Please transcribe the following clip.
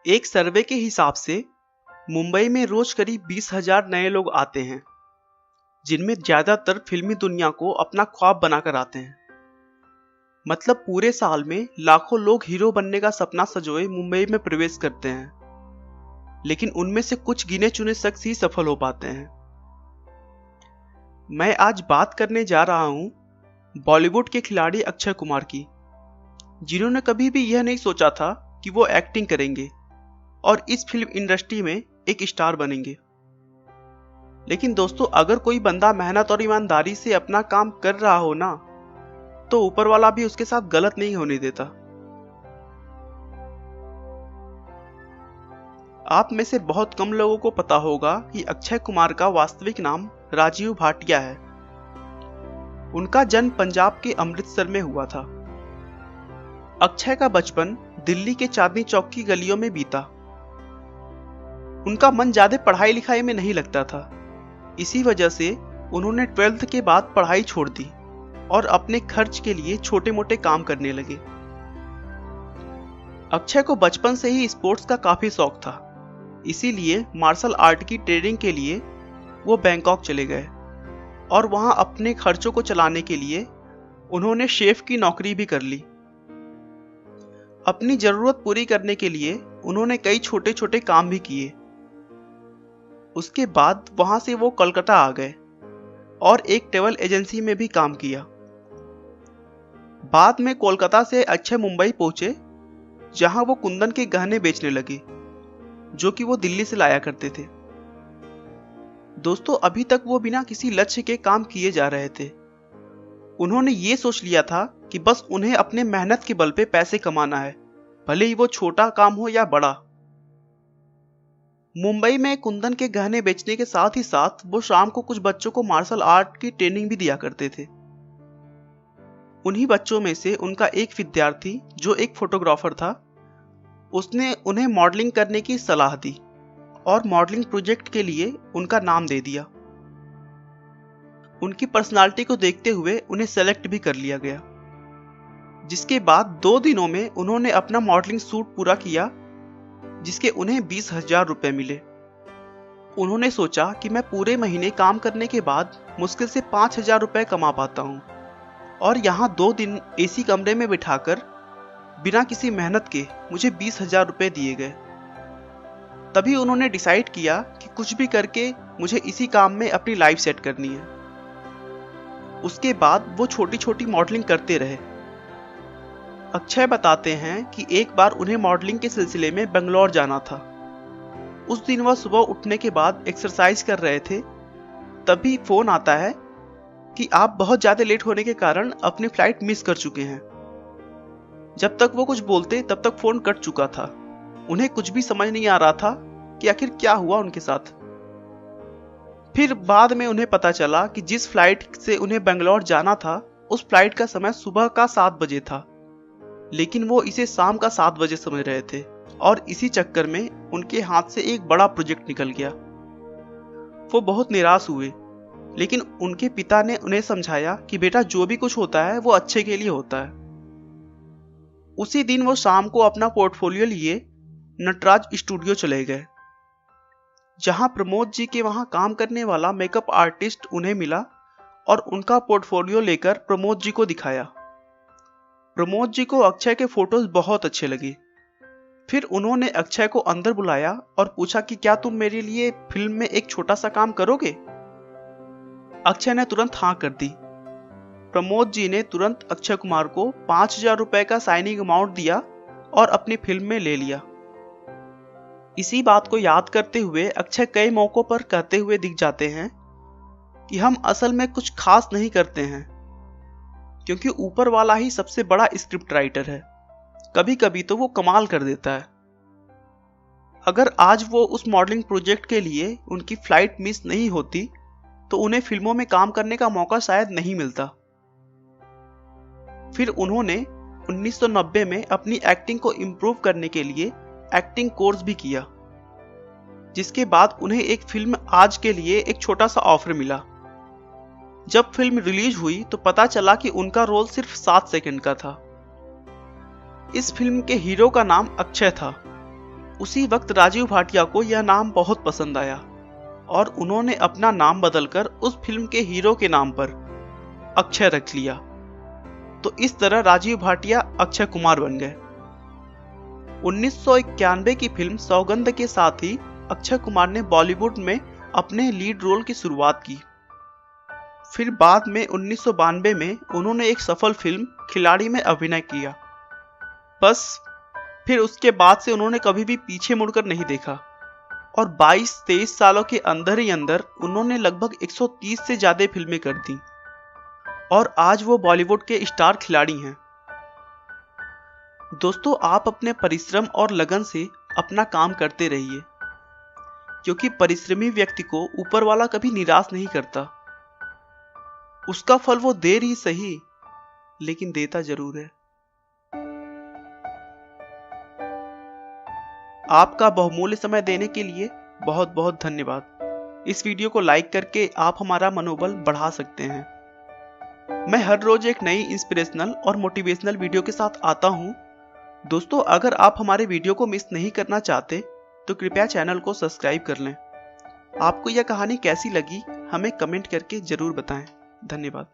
एक सर्वे के हिसाब से मुंबई में रोज करीब 20,000 नए लोग आते हैं, जिनमें ज्यादातर फिल्मी दुनिया को अपना ख्वाब बनाकर आते हैं। मतलब पूरे साल में लाखों लोग हीरो बनने का सपना सजोए मुंबई में प्रवेश करते हैं, लेकिन उनमें से कुछ गिने चुने शख्स ही सफल हो पाते हैं। मैं आज बात करने जा रहा हूं बॉलीवुड के खिलाड़ी अक्षय कुमार की, जिन्होंने कभी भी यह नहीं सोचा था कि वो एक्टिंग करेंगे और इस फिल्म इंडस्ट्री में एक स्टार बनेंगे। लेकिन दोस्तों, अगर कोई बंदा मेहनत और ईमानदारी से अपना काम कर रहा हो ना, तो ऊपर वाला भी उसके साथ गलत नहीं होने देता। आप में से बहुत कम लोगों को पता होगा कि अक्षय कुमार का वास्तविक नाम राजीव भाटिया है। उनका जन्म पंजाब के अमृतसर में हुआ था। अक्षय का बचपन दिल्ली के चांदनी चौक की गलियों में बीता। उनका मन ज्यादा पढ़ाई लिखाई में नहीं लगता था। इसी वजह से उन्होंने 12th के बाद पढ़ाई छोड़ दी और अपने खर्च के लिए छोटे मोटे काम करने लगे। अक्षय को बचपन से ही स्पोर्ट्स का काफी शौक था, इसीलिए मार्शल आर्ट की ट्रेनिंग के लिए वो बैंकॉक चले गए और वहां अपने खर्चों को चलाने के लिए उन्होंने शेफ की नौकरी भी कर ली। अपनी जरूरत पूरी करने के लिए उन्होंने कई छोटे छोटे काम भी किए। उसके बाद वहां से वो कोलकाता आ गए और एक ट्रैवल एजेंसी में भी काम किया। बाद में कोलकाता से अक्षय मुंबई पहुंचे, जहां वो कुंदन के गहने बेचने लगे, जो कि वो दिल्ली से लाया करते थे। दोस्तों, अभी तक वो बिना किसी लक्ष्य के काम किए जा रहे थे। उन्होंने ये सोच लिया था कि बस उन्हें अपने मेहनत के बल पे पैसे कमाना है, भले ही वो छोटा काम हो या बड़ा। मुंबई में कुंदन के गहने बेचने के साथ ही साथ वो शाम को कुछ बच्चों को मार्शल आर्ट की ट्रेनिंग भी दिया करते थे। उन्हीं बच्चों में से उनका एक विद्यार्थी, जो एक फोटोग्राफर था, उसने उन्हें मॉडलिंग करने की सलाह दी और मॉडलिंग प्रोजेक्ट के लिए उनका नाम दे दिया। उनकी पर्सनालिटी को देखते हुए उन्हें सेलेक्ट भी कर लिया गया, जिसके बाद 2 दिनों में उन्होंने अपना मॉडलिंग शूट पूरा किया, जिसके उन्हें 20,000 रुपए मिले। उन्होंने सोचा कि मैं पूरे महीने काम करने के बाद मुश्किल से 5,000 रुपए कमा पाता हूँ, और यहाँ 2 दिन एसी कमरे में बिठाकर बिना किसी मेहनत के मुझे 20,000 रुपए दिए गए। तभी उन्होंने डिसाइड किया कि कुछ भी करके मुझे इसी काम में अपनी लाइफ सेट करनी है। उसके बाद वो छोटी छोटी मॉडलिंग करते रहे। अक्षय बताते हैं कि एक बार उन्हें मॉडलिंग के सिलसिले में बेंगलोर जाना था। उस दिन वह सुबह उठने के बाद एक्सरसाइज कर रहे थे, तभी फोन आता है कि आप बहुत ज्यादा लेट होने के कारण अपनी फ्लाइट मिस कर चुके हैं। जब तक वो कुछ बोलते तब तक फोन कट चुका था। उन्हें कुछ भी समझ नहीं आ रहा था कि आखिर क्या हुआ उनके साथ। फिर बाद में उन्हें पता चला कि जिस फ्लाइट से उन्हें बेंगलोर जाना था, उस फ्लाइट का समय सुबह का 7 बजे था, लेकिन वो इसे शाम का 7 बजे समझ रहे थे, और इसी चक्कर में उनके हाथ से एक बड़ा प्रोजेक्ट निकल गया। वो बहुत निराश हुए, लेकिन उनके पिता ने उन्हें समझाया कि बेटा, जो भी कुछ होता है वो अच्छे के लिए होता है। उसी दिन वो शाम को अपना पोर्टफोलियो लिए नटराज स्टूडियो चले गए, जहां प्रमोद जी के वहां काम करने वाला मेकअप आर्टिस्ट उन्हें मिला और उनका पोर्टफोलियो लेकर प्रमोद जी को दिखाया। प्रमोद जी को अक्षय के फोटोज बहुत अच्छे लगे। फिर उन्होंने अक्षय को अंदर बुलाया और पूछा कि क्या तुम मेरे लिए फिल्म में एक छोटा सा काम करोगे? अक्षय ने तुरंत हाँ कर दी। प्रमोद जी ने तुरंत अक्षय कुमार को 5,000 रुपए का साइनिंग अमाउंट दिया और अपनी फिल्म में ले लिया। इसी बात को याद करते हुए अक्षय कई मौकों पर कहते हुए दिख जाते हैं कि हम असल में कुछ खास नहीं करते हैं, क्योंकि ऊपर वाला ही सबसे बड़ा स्क्रिप्ट राइटर है। कभी कभी तो वो कमाल कर देता है। अगर आज वो उस मॉडलिंग प्रोजेक्ट के लिए उनकी फ्लाइट मिस नहीं होती, तो उन्हें फिल्मों में काम करने का मौका शायद नहीं मिलता। फिर उन्होंने 1990 में अपनी एक्टिंग को इम्प्रूव करने के लिए एक्टिंग कोर्स भी किया, जिसके बाद उन्हें एक फिल्म आज के लिए एक छोटा सा ऑफर मिला। जब फिल्म रिलीज हुई तो पता चला कि उनका रोल सिर्फ 7 सेकंड का था। इस फिल्म के हीरो का नाम अक्षय था। उसी वक्त राजीव भाटिया को यह नाम बहुत पसंद आया और उन्होंने अपना नाम बदलकर उस फिल्म के हीरो के नाम पर अक्षय रख लिया। तो इस तरह राजीव भाटिया अक्षय कुमार बन गए। 1991 की फिल्म सौगंध के साथ ही अक्षय कुमार ने बॉलीवुड में अपने लीड रोल की शुरुआत की। फिर बाद में 1992 में उन्होंने एक सफल फिल्म खिलाड़ी में अभिनय किया। बस फिर उसके बाद से उन्होंने कभी भी पीछे मुड़कर नहीं देखा और 22-23 सालों के अंदर ही अंदर उन्होंने लगभग 130 से ज्यादा फिल्में कर दी और आज वो बॉलीवुड के स्टार खिलाड़ी हैं। दोस्तों, आप अपने परिश्रम और लगन से अपना काम करते रहिए, क्योंकि परिश्रमी व्यक्ति को ऊपर वाला कभी निराश नहीं करता। उसका फल वो देर ही सही, लेकिन देता जरूर है। आपका बहुमूल्य समय देने के लिए बहुत बहुत धन्यवाद। इस वीडियो को लाइक करके आप हमारा मनोबल बढ़ा सकते हैं। मैं हर रोज एक नई इंस्पिरेशनल और मोटिवेशनल वीडियो के साथ आता हूं। दोस्तों, अगर आप हमारे वीडियो को मिस नहीं करना चाहते तो कृपया चैनल को सब्सक्राइब कर लें। आपको यह कहानी कैसी लगी हमें कमेंट करके जरूर बताएं। धन्यवाद।